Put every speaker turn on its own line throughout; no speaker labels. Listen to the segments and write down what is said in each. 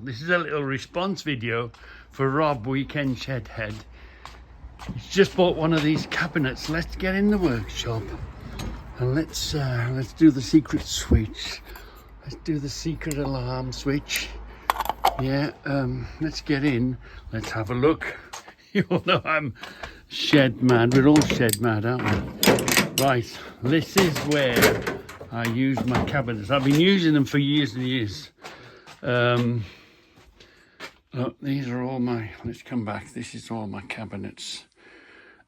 This is a little response video for Rob, Weekend Shed Head. He's just bought one of these cabinets. Let's get in the workshop and let's do the secret switch. Let's do the secret alarm switch. Yeah, let's get in. Let's have a look. You all know I'm shed mad. We're all shed mad, aren't we? Right, this is where I use my cabinets. I've been using them for years and years. Look, these are all my, let's come back, this is all my cabinets.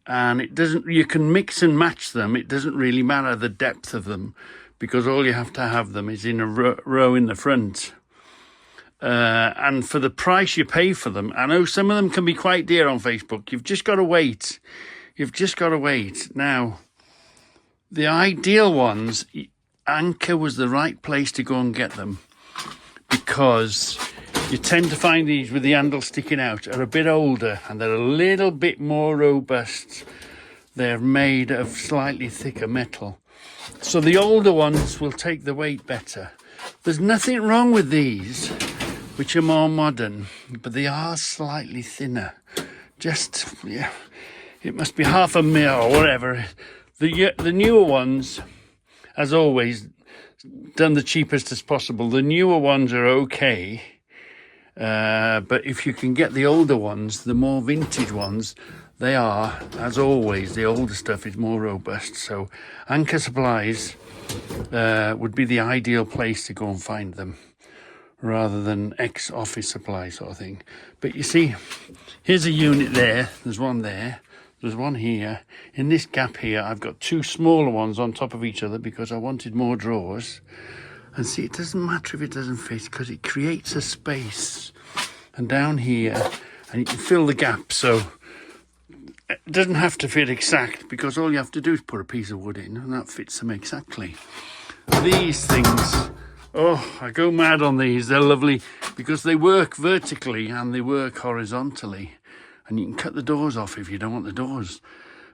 And it doesn't, you can mix and match them. It doesn't really matter the depth of them, because all you have to have them is in a row in the front. And for the price you pay for them, I know some of them can be quite dear on Facebook. You've just got to wait. You've just got to wait. Now, the ideal ones, Anchor was the right place to go and get them, because you tend to find these with the handle sticking out are a bit older and they're a little bit more robust. They're made of slightly thicker metal. So the older ones will take the weight better. There's nothing wrong with these, which are more modern, but they are slightly thinner. Just, yeah, it must be half a mil or whatever. The newer ones, as always, done the cheapest as possible. The newer ones are okay. But if you can get the older ones, the more vintage ones, they are, as always, the older stuff is more robust. So Anchor Supplies would be the ideal place to go and find them, rather than ex-office supply sort of thing. But you see, here's a unit there, there's one there, there's one here. In this gap here, I've got two smaller ones on top of each other because I wanted more drawers. And see, it doesn't matter if it doesn't fit, because it creates a space. And down here, and you can fill the gap, so it doesn't have to fit exact, because all you have to do is put a piece of wood in and that fits them exactly. These things, oh, I go mad on these. They're lovely because they work vertically and they work horizontally. And you can cut the doors off if you don't want the doors,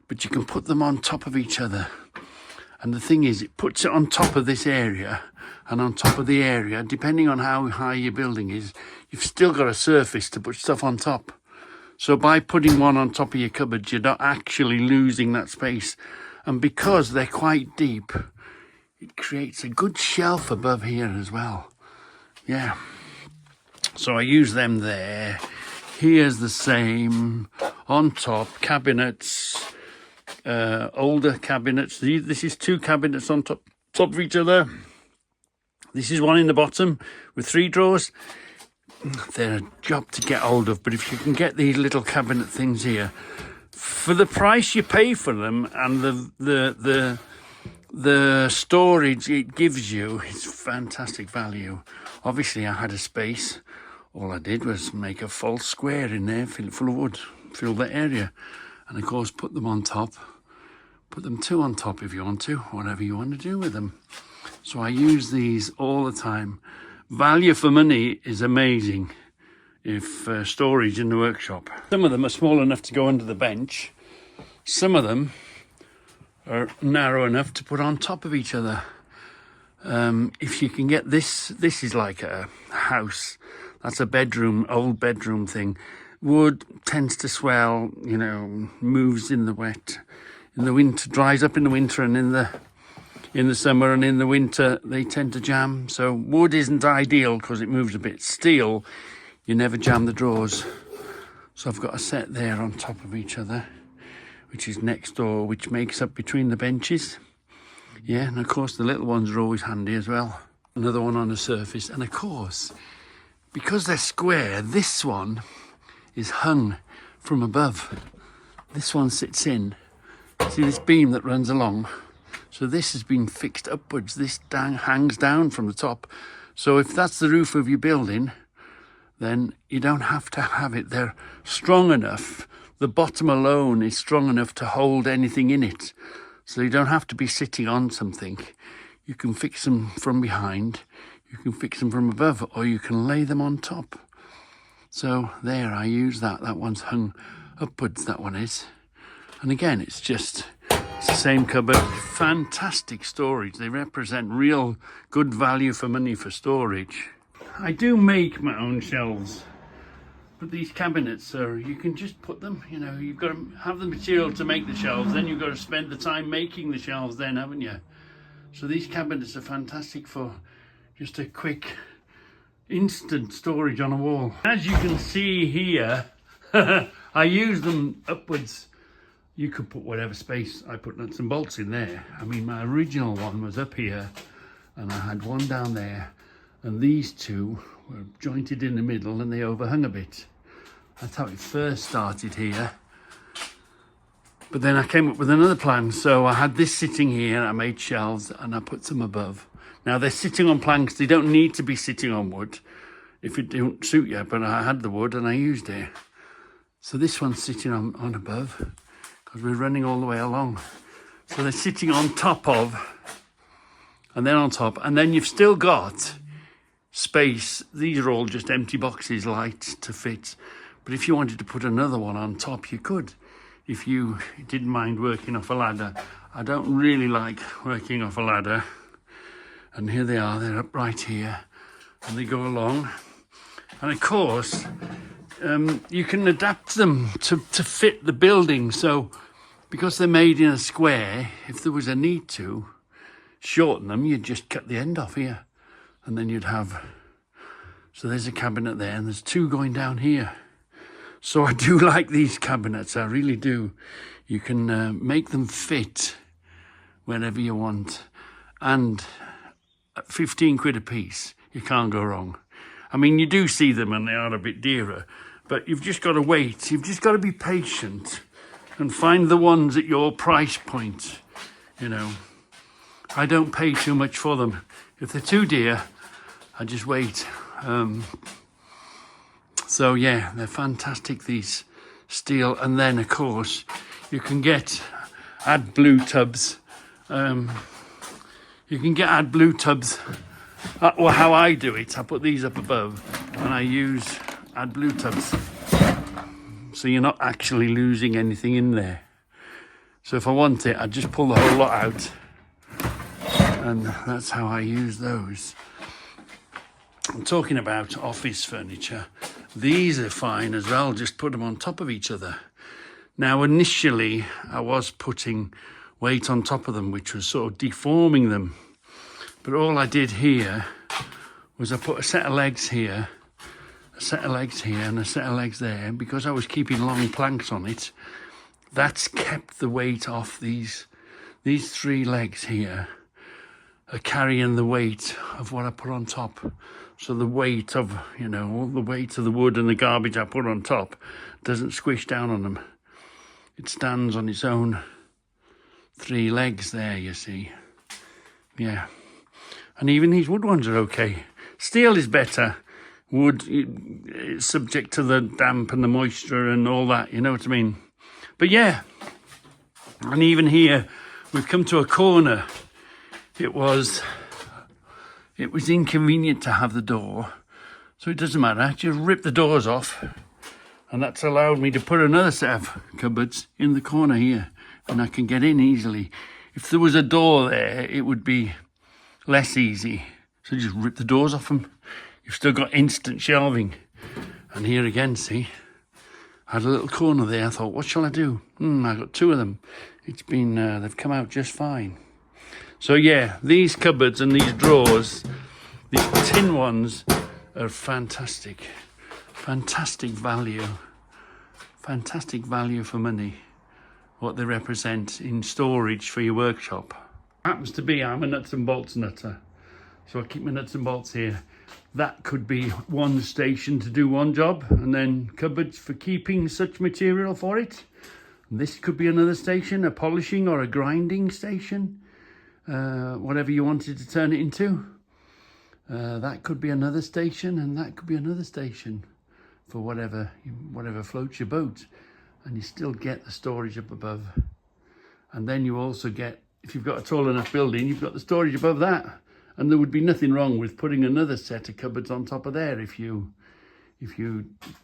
but you can put them on top of each other. And the thing is, it puts it on top of this area and on top of the area, depending on how high your building is, you've still got a surface to put stuff on top. So by putting one on top of your cupboard, you're not actually losing that space. And because they're quite deep, it creates a good shelf above here as well. Yeah. So I use them there. Here's the same. On top, cabinets. Older cabinets. This is two cabinets on top of each other. This is one in the bottom with 3 drawers. They're a job to get hold of, but if you can get these little cabinet things here, for the price you pay for them and the storage it gives you, it's fantastic value. Obviously, I had a space. All I did was make a false square in there, fill it full of wood, fill the area, and of course put them on top. Put them 2 on top if you want to, whatever you want to do with them. So I use these all the time. Value for money is amazing if storage in the workshop. Some of them are small enough to go under the bench. Some of them are narrow enough to put on top of each other. If you can get this is like a house. That's a bedroom, old bedroom thing. Wood tends to swell, you know, moves in the wet. In the winter, dries up in the winter, and in the summer and in the winter, they tend to jam. So wood isn't ideal because it moves a bit. Steel, you never jam the drawers. So I've got a set there on top of each other, which is next door, which makes up between the benches. Yeah, and of course the little ones are always handy as well. Another one on the surface. And of course, because they're square, this one is hung from above. This one sits in. See this beam that runs along? So this has been fixed upwards. This hangs down from the top. So if that's the roof of your building, then you don't have to have it. They're strong enough. The bottom alone is strong enough to hold anything in it. So you don't have to be sitting on something. You can fix them from behind. You can fix them from above, or you can lay them on top. So there, I use that. That one's hung upwards, that one is. And again, it's the same cupboard. Fantastic storage. They represent real good value for money for storage. I do make my own shelves, but these cabinets are, you can just put them, you know, you've got to have the material to make the shelves, then you've got to spend the time making the shelves then, haven't you? So these cabinets are fantastic for just a quick instant storage on a wall. As you can see here, I use them upwards. You could put whatever space. I put nuts and bolts in there. I mean, my original one was up here and I had one down there, and these two were jointed in the middle and they overhung a bit. That's how it first started here. But then I came up with another plan. So I had this sitting here, I made shelves and I put some above. Now they're sitting on planks. They don't need to be sitting on wood if it don't suit you, but I had the wood and I used it. So this one's sitting on above because we're running all the way along. So they're sitting on top of, and then on top, and then you've still got space. These are all just empty boxes, light to fit. But if you wanted to put another one on top, you could. If you didn't mind working off a ladder. I don't really like working off a ladder. And here they are, they're up right here, and they go along. And of course, you can adapt them to fit the building. So because they're made in a square, if there was a need to shorten them, you'd just cut the end off here. And then you'd have, so there's a cabinet there, and there's two going down here. So I do like these cabinets, I really do. You can make them fit wherever you want. And at 15 quid a piece, you can't go wrong. I mean, you do see them and they are a bit dearer, but you've just got to wait. You've just got to be patient and find the ones at your price point, you know. I don't pay too much for them. If they're too dear, I just wait. So yeah, they're fantastic, these steel. And then of course, you can get AdBlue tubs. You can get AdBlue tubs. Or how I do it, I put these up above and I use AdBlue tubs. So you're not actually losing anything in there. So if I want it, I just pull the whole lot out. And that's how I use those. I'm talking about office furniture. These are fine as well, just put them on top of each other. Now initially I was putting weight on top of them, which was sort of deforming them. But all I did here was I put a set of legs here, a set of legs here and a set of legs there. Because I was keeping long planks on it, that's kept the weight off these three legs here. Are carrying the weight of what I put on top. So the weight of, you know, all the weight of the wood and the garbage I put on top doesn't squish down on them. It stands on its own three legs there, you see. Yeah. And even these wood ones are okay. Steel is better. Wood, it's subject to the damp and the moisture and all that, you know what I mean? But yeah. And even here, we've come to a corner. It was inconvenient to have the door, so it doesn't matter. I just rip the doors off, and that's allowed me to put another set of cupboards in the corner here, and I can get in easily. If there was a door there, it would be less easy. So just rip the doors off them. You've still got instant shelving. And here again, see, I had a little corner there. I thought, what shall I do? I got two of them. It's been, they've come out just fine. So yeah, these cupboards and these drawers, these tin ones, are fantastic. Fantastic value. Fantastic value for money. What they represent in storage for your workshop. Happens to be, I'm a nuts and bolts nutter. So I keep my nuts and bolts here. That could be one station to do one job, and then cupboards for keeping such material for it. This could be another station, a polishing or a grinding station. Whatever you wanted to turn it into. That could be another station, and that could be another station for whatever floats your boat. And you still get the storage up above. And then you also get, if you've got a tall enough building, you've got the storage above that. And there would be nothing wrong with putting another set of cupboards on top of there if you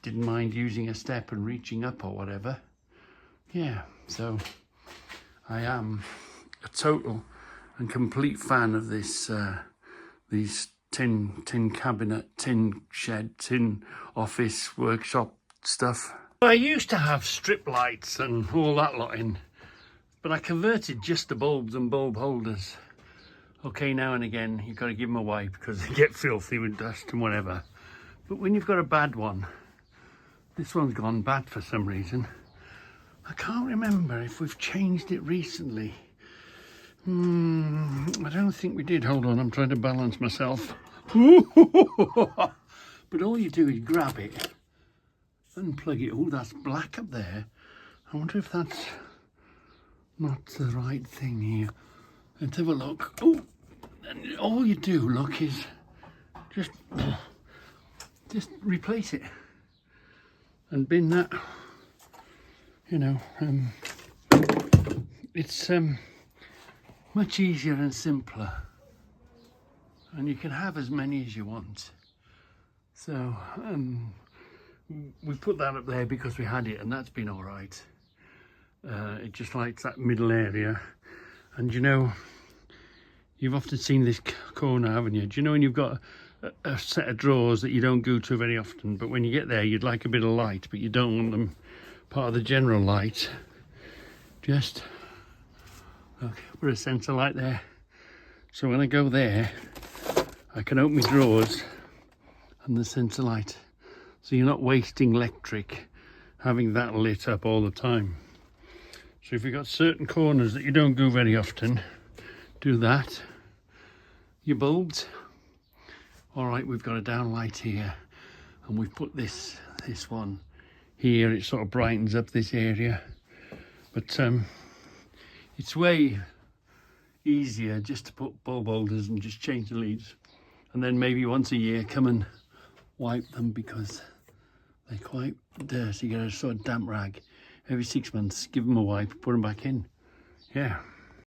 didn't mind using a step and reaching up or whatever. Yeah, so I am a total and complete fan of this these tin cabinet, tin shed, tin office, workshop stuff. I used to have strip lights and all that lot in, but I converted just the bulbs and bulb holders. Okay, now and again you've got to give them a wipe because they get filthy with dust and whatever. But when you've got a bad one, this one's gone bad for some reason. I can't remember if we've changed it recently. I don't think we did. Hold on, I'm trying to balance myself. But all you do is grab it, unplug it. Oh, that's black up there. I wonder if that's not the right thing here. Let's have a look. Oh, and all you do, look, is just replace it and bin that. You know, it's much easier and simpler, and you can have as many as you want. So we put that up there because we had it, and that's been all right. It just lights that middle area. And you know, you've often seen this corner, haven't you? Do you know when you've got a set of drawers that you don't go to very often, but when you get there you'd like a bit of light, but you don't want them part of the general light? Just look, put a sensor light there, so when I go there I can open my drawers and the sensor light, so you're not wasting electric having that lit up all the time. So if you've got certain corners that you don't go very often, do that. Your bulbs, all right, we've got a down light here, and we've put this one here. It sort of brightens up this area, but it's way easier just to put bulb holders and just change the leads, and then maybe once a year come and wipe them because they're quite dirty. Get a sort of damp rag every 6 months, give them a wipe, put them back in. Yeah.